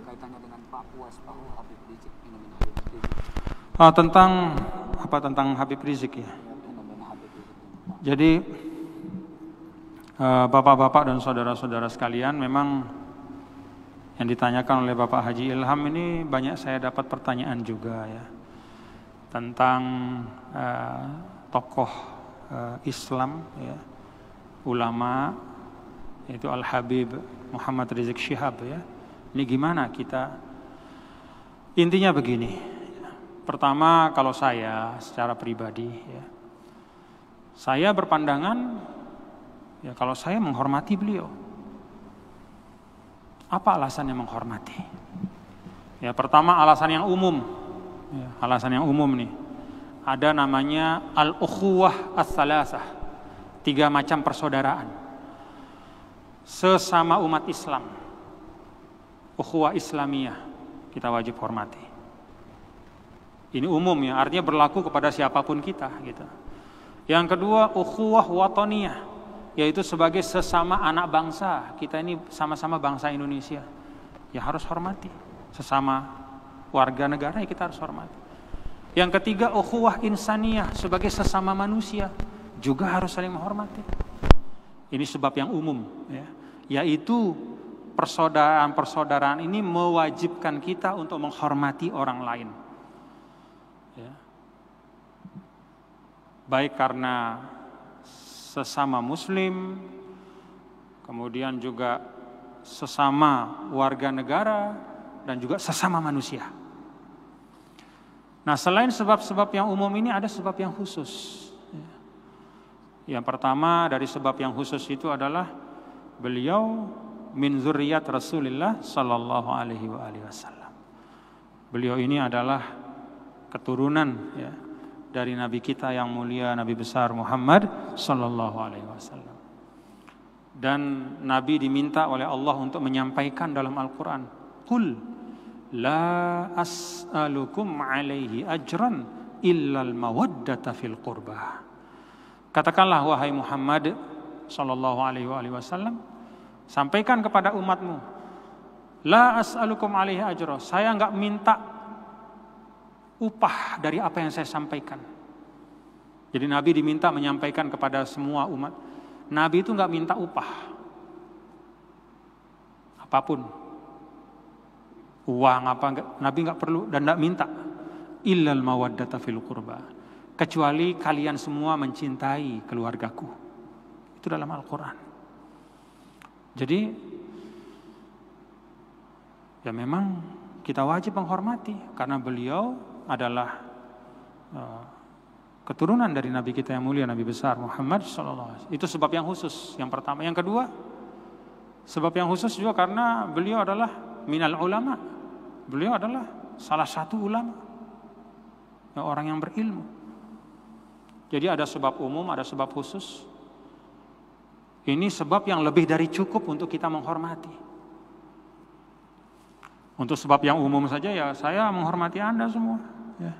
kaitannya dengan Pak Puas, Pak Habib Rizik, fenomena Habib Rizik. Tentang Habib Rizik ya. Fenomena Habib Rizik. Jadi bapak-bapak dan saudara-saudara sekalian, memang yang ditanyakan oleh Bapak Haji Ilham ini banyak saya dapat pertanyaan juga ya, tentang tokoh Islam ya, ulama, yaitu Al-Habib Muhammad Rizik Syihab ya. Ini gimana kita? Intinya begini. Pertama, kalau saya secara pribadi ya, saya berpandangan ya, kalau saya menghormati beliau. Apa alasannya menghormati? Ya, pertama alasan yang umum. Ya, alasan yang umum nih. Ada namanya al-ukhuwah ats-tsalatsah. 3 macam persaudaraan. Sesama umat Islam. Ukhuwah Islamiyah kita wajib hormati. Ini umum ya, artinya berlaku kepada siapapun kita gitu. Yang kedua, ukhuwah wataniyah, yaitu sebagai sesama anak bangsa. Kita ini sama-sama bangsa Indonesia, ya harus hormati. Sesama warga negara ya kita harus hormati. Yang ketiga, ukhuwah insaniyah, sebagai sesama manusia juga harus saling menghormati. Ini sebab yang umum ya, yaitu persaudaraan ini mewajibkan kita untuk menghormati orang lain ya. Baik karena sesama muslim, kemudian juga sesama warga negara, dan juga sesama manusia. Nah, selain sebab-sebab yang umum ini ada sebab yang khusus. Yang pertama dari sebab yang khusus itu adalah beliau min zurriyat Rasulullah sallallahu alaihi wasallam. Beliau ini adalah keturunan ya, dari Nabi kita yang mulia, Nabi besar Muhammad sallallahu alaihi wasallam. Dan Nabi diminta oleh Allah untuk menyampaikan dalam Al-Quran, Qul la as'alukum alaihi ajran illal mawaddata fil qurbah. Katakanlah wahai Muhammad sallallahu alaihi wasallam, sampaikan kepada umatmu, la as'alukum alaihi ajra, saya enggak minta upah dari apa yang saya sampaikan. Jadi Nabi diminta menyampaikan kepada semua umat. Nabi itu enggak minta upah apapun, uang apa enggak, Nabi enggak perlu dan enggak minta. Illal mawaddata fil qurba, kecuali kalian semua mencintai keluargaku. Itu dalam Al-Quran. Jadi ya memang kita wajib menghormati karena beliau adalah keturunan dari Nabi kita yang mulia, Nabi besar Muhammad SAW. Itu sebab yang khusus yang pertama. Yang kedua, sebab yang khusus juga karena beliau adalah minal ulama. Beliau adalah salah satu ulama, orang yang berilmu. Jadi ada sebab umum, ada sebab khusus. Ini sebab yang lebih dari cukup untuk kita menghormati. Untuk sebab yang umum saja ya saya menghormati Anda semua ya.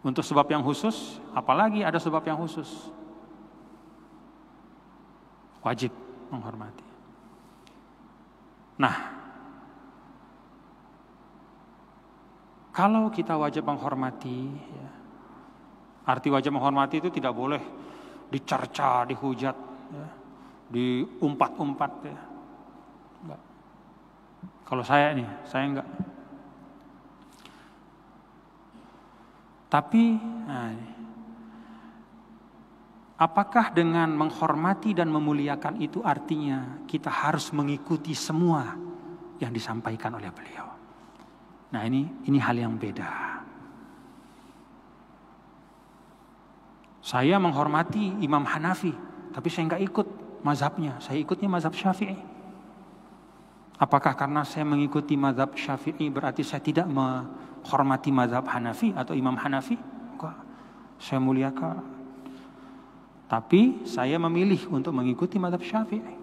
Untuk sebab yang khusus, apalagi ada sebab yang khusus, wajib menghormati. Nah, kalau kita wajib menghormati ya, arti wajib menghormati itu tidak boleh dicerca, dihujat, ya, diumpat-umpat ya. Enggak. Kalau saya enggak. Tapi, apakah dengan menghormati dan memuliakan itu artinya kita harus mengikuti semua yang disampaikan oleh beliau? Nah, ini hal yang beda. Saya menghormati Imam Hanafi, tapi saya enggak ikut mazhabnya. Saya ikutnya mazhab Syafi'i. Apakah karena saya mengikuti mazhab Syafi'i berarti saya tidak menghormati mazhab Hanafi atau Imam Hanafi? Enggak. Saya muliakan. Tapi saya memilih untuk mengikuti mazhab Syafi'i.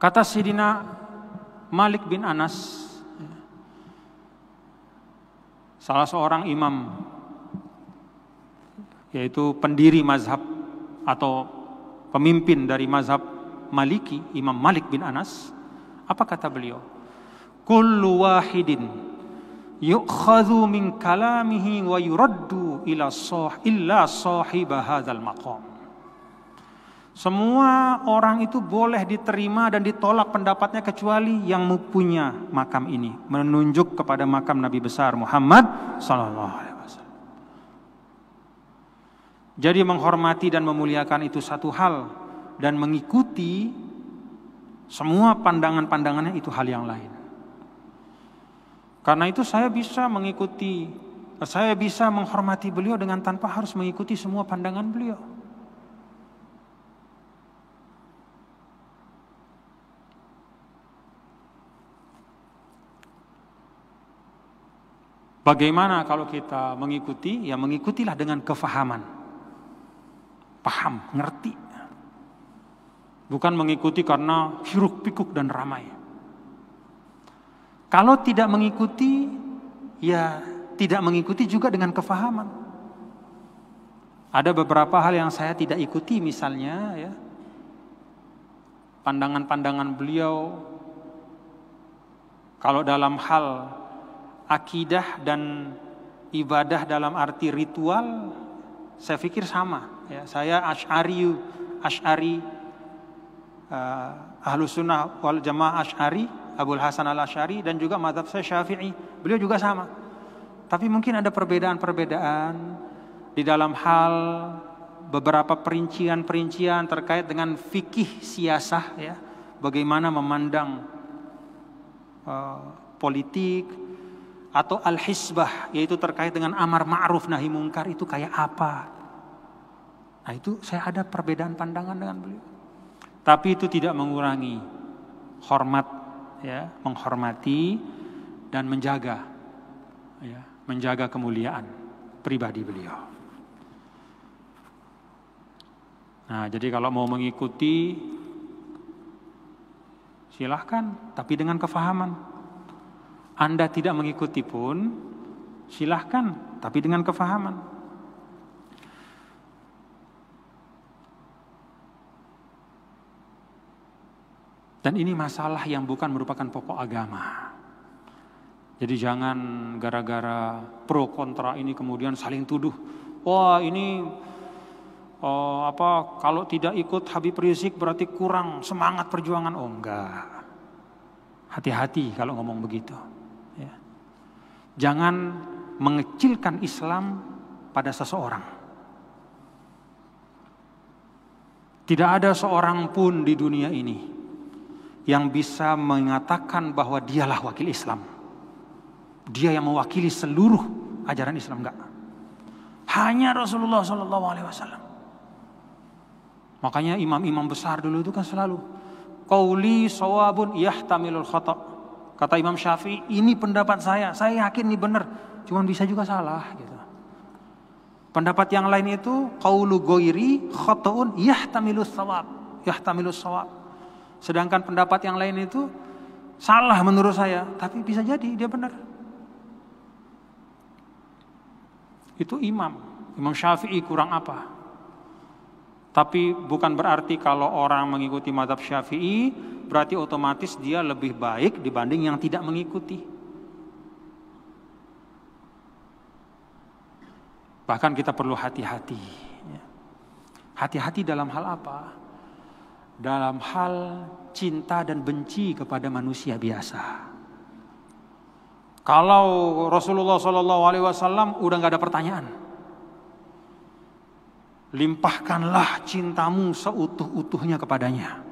Kata Sayyidina Malik bin Anas, salah seorang imam, yaitu pendiri mazhab atau pemimpin dari mazhab Maliki, Imam Malik bin Anas, apa kata beliau? Kullu wahidin yu'khadhu min kalamihi wa yuraddu illa sahiba hadzal maqam. Semua orang itu boleh diterima dan ditolak pendapatnya kecuali yang mempunyai makam ini, menunjuk kepada makam Nabi besar Muhammad sallallahu alaihi wasallam. Jadi menghormati dan memuliakan itu satu hal, dan mengikuti semua pandangan-pandangannya itu hal yang lain. Karena itu saya bisa menghormati beliau dengan tanpa harus mengikuti semua pandangan beliau. Bagaimana kalau kita mengikuti? Ya mengikutilah dengan kefahaman. Paham, ngerti. Bukan mengikuti karena hiruk pikuk dan ramai. Kalau tidak mengikuti, ya tidak mengikuti juga dengan kefahaman. Ada beberapa hal yang saya tidak ikuti, misalnya ya, pandangan-pandangan beliau kalau dalam hal akidah dan ibadah dalam arti ritual, saya pikir sama. Ya, saya Asy'ari, Ahlus Sunnah wal Jamaah Asy'ari, Abul Hasan al-Asy'ari, dan juga mazhab saya Syafi'i. Beliau juga sama. Tapi mungkin ada perbedaan-perbedaan di dalam hal beberapa perincian-perincian terkait dengan fikih siasah, ya, bagaimana memandang politik, atau al-hisbah, yaitu terkait dengan amar ma'ruf nahi mungkar itu kayak apa. Nah itu saya ada perbedaan pandangan dengan beliau. Tapi itu tidak mengurangi hormat, ya, menghormati dan menjaga, ya, menjaga kemuliaan pribadi beliau. Nah, jadi kalau mau mengikuti silahkan, tapi dengan kefahaman. Anda tidak mengikuti pun silahkan, tapi dengan kefahaman. Dan ini masalah yang bukan merupakan pokok agama. Jadi jangan gara-gara pro kontra ini kemudian saling tuduh. Wah ini kalau tidak ikut Habib Rizik berarti kurang semangat perjuangan. Oh enggak. Hati-hati kalau ngomong begitu. Ya. Jangan mengecilkan Islam pada seseorang. Tidak ada seorang pun di dunia ini yang bisa mengatakan bahwa dialah wakil Islam. Dia yang mewakili seluruh ajaran Islam, enggak. Hanya Rasulullah SAW. Makanya imam-imam besar dulu itu kan selalu qauli shawabun yahtamilul khata'. Kata Imam Syafi'i, ini pendapat saya yakin ini benar, cuman bisa juga salah gitu. Pendapat yang lain itu qaulu ghairi khata'un yahtamilus shawab. Sedangkan pendapat yang lain itu salah menurut saya, tapi bisa jadi dia benar. Itu Imam Syafi'i kurang apa? Tapi bukan berarti kalau orang mengikuti mazhab Syafi'i berarti otomatis dia lebih baik dibanding yang tidak mengikuti. Bahkan kita perlu hati-hati. Hati-hati dalam hal apa? Dalam hal cinta dan benci kepada manusia biasa. Kalau Rasulullah SAW udah gak ada pertanyaan. Limpahkanlah cintamu seutuh-utuhnya kepadanya.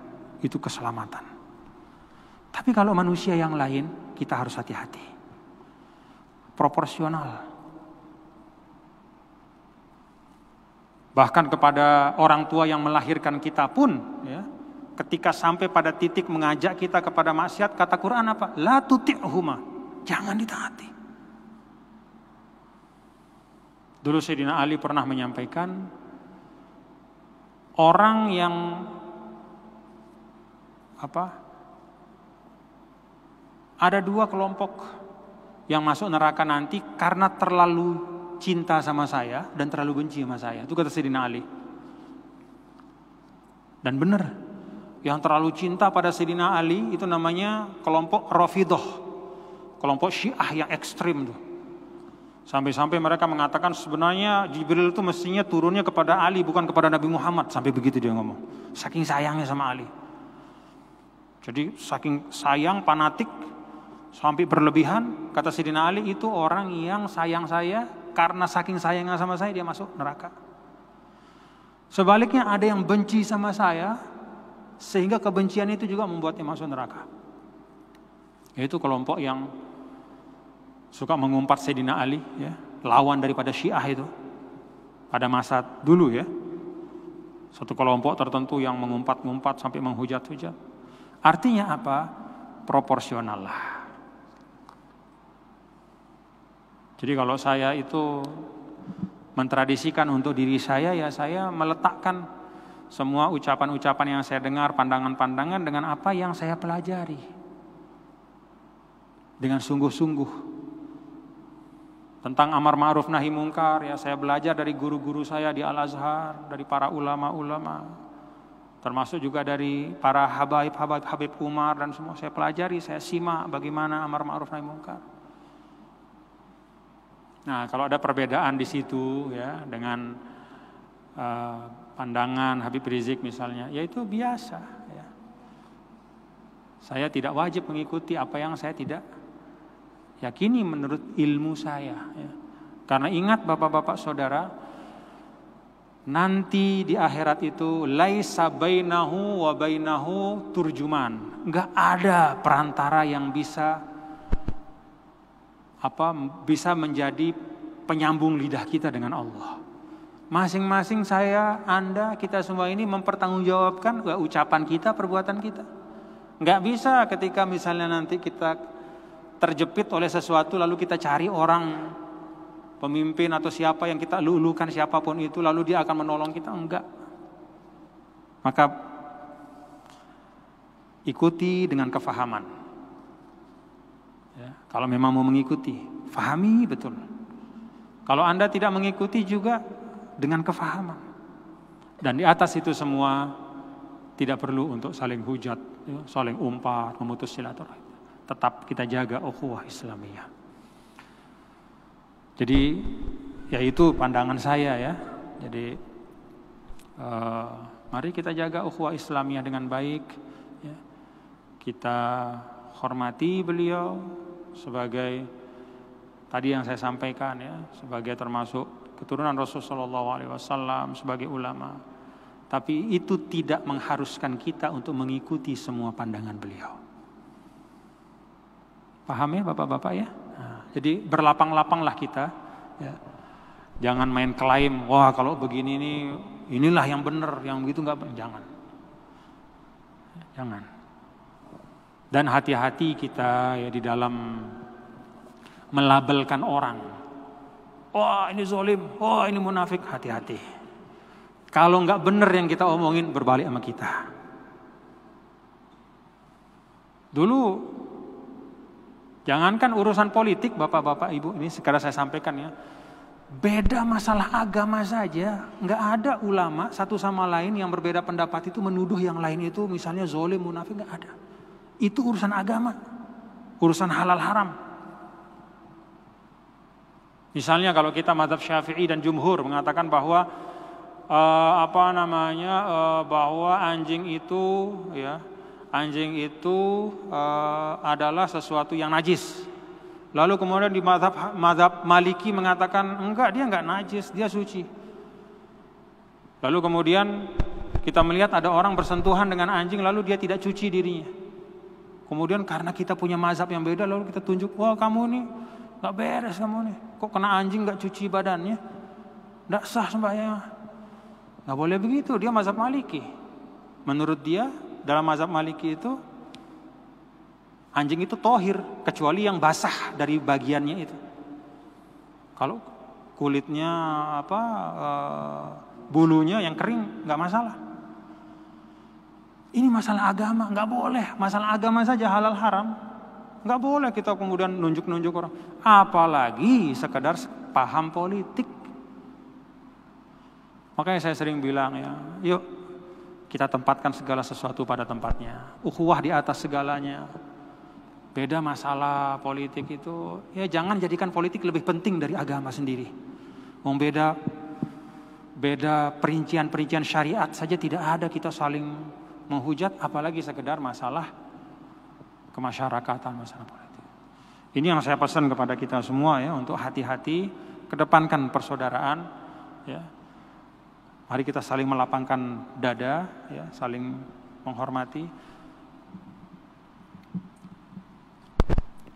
Itu keselamatan. Tapi kalau manusia yang lain, kita harus hati-hati. Proporsional. Bahkan kepada orang tua yang melahirkan kita pun, ya, ketika sampai pada titik mengajak kita kepada maksiat, kata Quran apa? La tuti'huma. Jangan ditaati. Dulu Sayyidina Ali pernah menyampaikan, orang yang ada dua kelompok yang masuk neraka nanti karena terlalu cinta sama saya dan terlalu benci sama saya. Itu kata Sayyidina Ali. Dan benar, yang terlalu cinta pada Sayyidina Ali, itu namanya kelompok Rafidhah, kelompok Syiah yang ekstrim tuh. Sampai-sampai mereka mengatakan sebenarnya Jibril itu mestinya turunnya kepada Ali bukan kepada Nabi Muhammad, sampai begitu dia ngomong. Saking sayangnya sama Ali. Jadi saking sayang, fanatik, sampai berlebihan, kata Sayyidina Ali, itu orang yang sayang saya, karena saking sayangnya sama saya dia masuk neraka. Sebaliknya ada yang benci sama saya, sehingga kebencian itu juga membuatnya masuk neraka. Yaitu kelompok yang suka mengumpat Sayyidina Ali, ya, lawan daripada Syiah itu. Pada masa dulu ya, satu kelompok tertentu yang mengumpat-ngumpat sampai menghujat-hujat. Artinya apa? Proporsional lah. Jadi kalau saya itu mentradisikan untuk diri saya, ya saya meletakkan semua ucapan-ucapan yang saya dengar, pandangan-pandangan dengan apa yang saya pelajari. Dengan sungguh-sungguh. Tentang amar ma'ruf nahi mungkar, ya saya belajar dari guru-guru saya di Al-Azhar, dari para ulama-ulama, termasuk juga dari para Habib Umar dan semua saya pelajari, saya simak bagaimana amar ma'ruf nahi mungkar. Nah, kalau ada perbedaan di situ ya dengan pandangan Habib Rizik misalnya, ya itu biasa ya. Saya tidak wajib mengikuti apa yang saya tidak yakini menurut ilmu saya ya. Karena ingat bapak-bapak saudara, nanti di akhirat itu laisa bainahu wa bainahu turjuman. Enggak ada perantara yang bisa menjadi penyambung lidah kita dengan Allah. Masing-masing saya, Anda, kita semua ini mempertanggungjawabkan ucapan kita, perbuatan kita. Enggak bisa ketika misalnya nanti kita terjepit oleh sesuatu lalu kita cari orang pemimpin atau siapa yang kita lulukan, siapapun itu, lalu dia akan menolong kita. Enggak. Maka ikuti dengan kefahaman. Ya, kalau memang mau mengikuti, fahami betul. Kalau Anda tidak mengikuti juga dengan kefahaman. Dan di atas itu semua tidak perlu untuk saling hujat, ya, saling umpat, memutus silaturahim. Tetap kita jaga ukhuwah Islamiyah. Jadi ya itu pandangan saya ya. Jadi mari kita jaga ukhuwah Islamiyah dengan baik. Ya. Kita hormati beliau sebagai tadi yang saya sampaikan ya, sebagai termasuk keturunan Rasulullah SAW, sebagai ulama. Tapi itu tidak mengharuskan kita untuk mengikuti semua pandangan beliau. Paham ya bapak-bapak ya? Nah, jadi berlapang-lapanglah kita. Ya. Jangan main klaim, wah kalau begini nih, inilah yang benar, yang begitu enggak, jangan. Jangan. Dan hati-hati kita ya di dalam melabelkan orang. Wah ini zalim, wah ini munafik, hati-hati. Kalau enggak benar yang kita omongin, berbalik sama kita. Dulu, jangankan urusan politik bapak-bapak ibu, ini sekarang saya sampaikan ya. Beda masalah agama saja, enggak ada ulama satu sama lain yang berbeda pendapat itu menuduh yang lain itu misalnya zalim, munafik, enggak ada. Itu urusan agama, urusan halal haram. Misalnya kalau kita mazhab Syafi'i dan jumhur mengatakan bahwa bahwa anjing itu adalah sesuatu yang najis. Lalu kemudian di mazhab Maliki mengatakan enggak, dia enggak najis, dia suci. Lalu kemudian kita melihat ada orang bersentuhan dengan anjing lalu dia tidak cuci dirinya. Kemudian karena kita punya mazhab yang beda lalu kita tunjuk, wah kamu nih gak beres kamu nih. Kok kena anjing gak cuci badannya? Gak sah sembahyang. Gak boleh begitu, dia mazhab Maliki. Menurut dia dalam mazhab Maliki itu anjing itu tohir kecuali yang basah dari bagiannya itu. Kalau kulitnya bulunya yang kering gak masalah. Ini masalah agama, nggak boleh. Masalah agama saja halal haram, nggak boleh kita kemudian nunjuk-nunjuk orang. Apalagi sekedar paham politik. Makanya saya sering bilang ya, yuk Kita tempatkan segala sesuatu pada tempatnya. Ukhuwah di atas segalanya. Beda masalah politik itu, ya jangan jadikan politik lebih penting dari agama sendiri. Beda perincian-perincian syariat saja tidak ada, kita saling menghujat, apalagi sekedar masalah kemasyarakatan, masalah politik. Ini yang saya pesan kepada kita semua ya, untuk hati-hati, kedepankan persaudaraan ya. Mari kita saling melapangkan dada ya, saling menghormati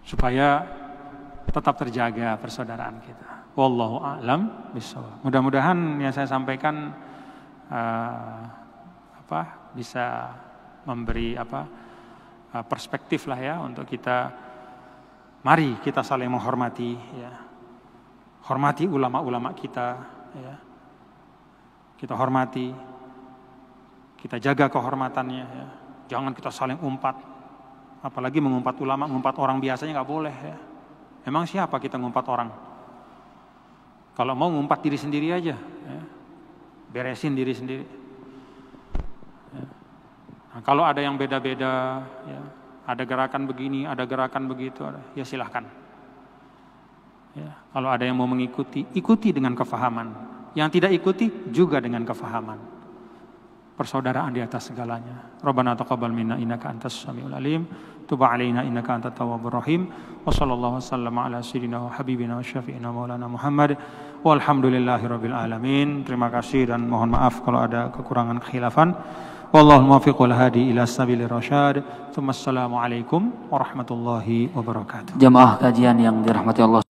supaya tetap terjaga persaudaraan kita. Wallahu a'lam bishawab. Mudah-mudahan yang saya sampaikan bisa memberi perspektif lah ya untuk kita. Mari kita saling menghormati ya. Hormati ulama-ulama kita ya. Kita hormati, kita jaga kehormatannya ya. Jangan kita saling umpat. Apalagi mengumpat ulama, mengumpat orang biasanya nggak boleh ya. Emang siapa kita ngumpat orang? Kalau mau ngumpat diri sendiri aja ya. Beresin diri sendiri ya. Nah, kalau ada yang beda-beda ya, ada gerakan begini, ada gerakan begitu, ya silahkan ya. Kalau ada yang mau mengikuti, ikuti dengan kefahaman. Yang tidak ikuti juga dengan kefahaman. Persaudaraan di atas segalanya. Rabbana taqabbal minna innaka antas samiul alim, tub 'alaina innaka antat tawwabur rahim. Wa sallallahu wasallama ala sayyidina wa habibina wa syafi'ina maulana Muhammad. Walhamdulillahirabbil alamin. Terima kasih dan mohon maaf kalau ada kekurangan kekhilafan. Wallahul muwaffiq wal hadi ila sabilir rasyad. Assalamualaikum warahmatullahi wabarakatuh. Jamaah kajian yang dirahmati Allah